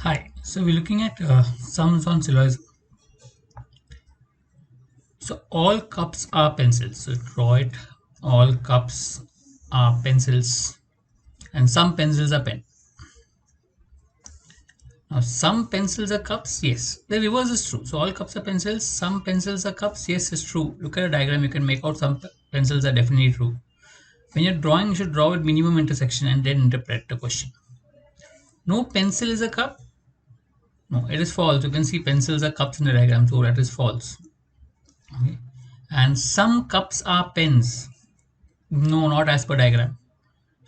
Hi, so we're looking at sums on syllogism. So all cups are pencils. So draw it. All cups are pencils, and some pencils are pen. Now some pencils are cups. Yes, the reverse is true. So all cups are pencils. Some pencils are cups. Yes, it's true. Look at a diagram. You can make out some pencils are definitely true. When you're drawing, you should draw with minimum intersection and then interpret the question. No pencil is a cup. No, it is false. You can see pencils are cups in the diagram, so that is false. Okay. And some cups are pens. No, not as per diagram.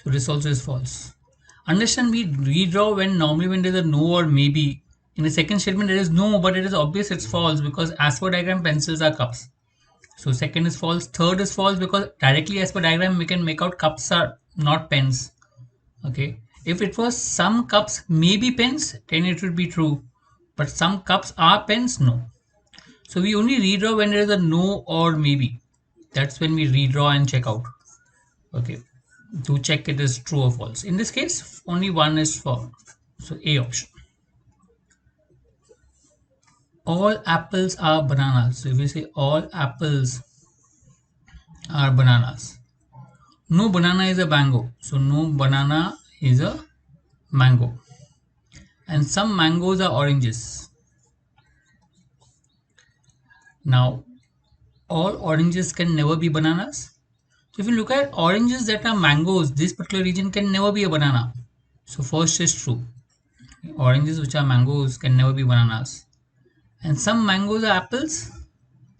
So this also is false. Understand, we redraw when normally when there is a no or maybe. In the second statement there is no, but it is obvious it's false because as per diagram pencils are cups. So second is false. Third is false because directly as per diagram we can make out cups are not pens. Okay. If it was some cups may be pens, then it would be true. But some cups are pens, no. So we only redraw when there is a no or maybe. That's when we redraw and check out. Okay, to check it is true or false. In this case, only one is false. So A option. All apples are bananas. So if we say all apples are bananas, no banana is a mango. So no banana is a mango. And some mangoes are oranges. Now, all oranges can never be bananas. So if you look at oranges that are mangoes, this particular region can never be a banana. So first is true. Oranges which are mangoes can never be bananas. And some mangoes are apples.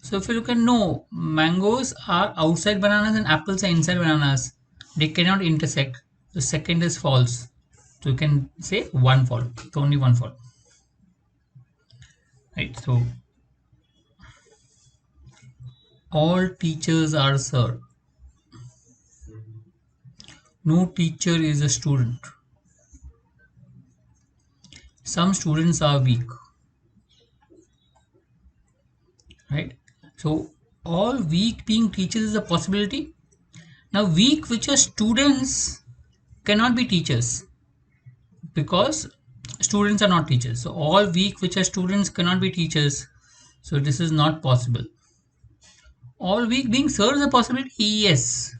So if you look at no, mangoes are outside bananas and apples are inside bananas. They cannot intersect. The second is false. So you can say one fall. So only one fall. Right. So all teachers are sir. No teacher is a student. Some students are weak. Right. So all weak being teachers is a possibility. Now weak which are students cannot be teachers because students are not teachers. So all weak which are students cannot be teachers. So this is not possible. All weak being sir is a possibility. Yes,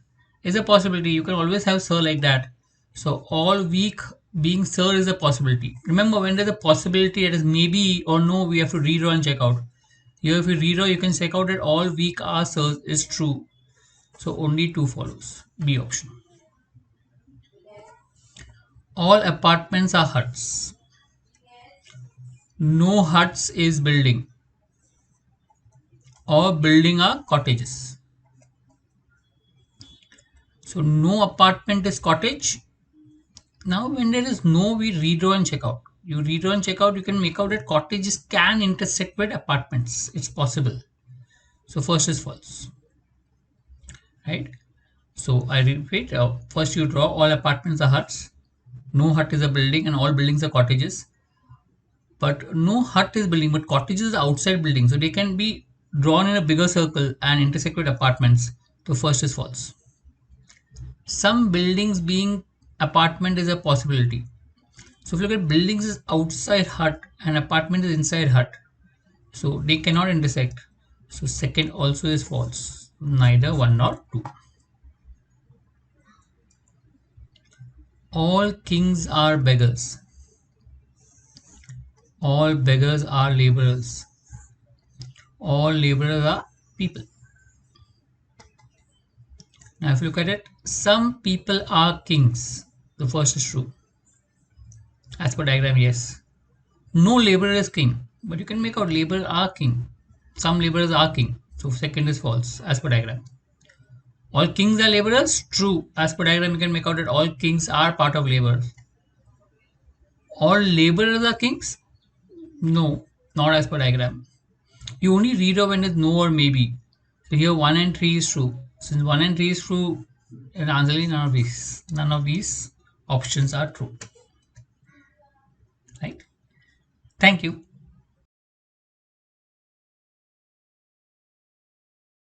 is a possibility. You can always have sir like that. So all weak being sir is a possibility. Remember, when there's a possibility, it is maybe or no. We have to redraw and check out. Here, if we redraw, you can check out that all weak are sirs is true. So only two follows. B option. All apartments are huts. No huts is building. All building are cottages. So no apartment is cottage. Now when there is no, we redraw and check out. You redraw and check out, you can make out that cottages can intersect with apartments. It's possible. So first is false. Right? So I repeat, first you draw all apartments are huts. No hut is a building and all buildings are cottages. But no hut is building, but cottages are outside building. So they can be drawn in a bigger circle and intersect with apartments. So first is false. Some buildings being apartment is a possibility. So if you look at buildings is outside hut and apartment is inside hut, so they cannot intersect. So second also is false. Neither one nor two. All kings are beggars. All beggars are laborers. All laborers are people. Now if you look at it, some people are kings. The first is true. As per diagram, yes. No laborer is king, but you can make out laborer are king. Some laborers are king. So second is false as per diagram. All kings are laborers? True. As per diagram, you can make out that all kings are part of labor. All laborers are kings? No, not as per diagram. You only read out when it's no or maybe. So here 1 and 3 is true. Since 1 and 3 is true, in answer is none of these. None of these options are true. Right? Thank you.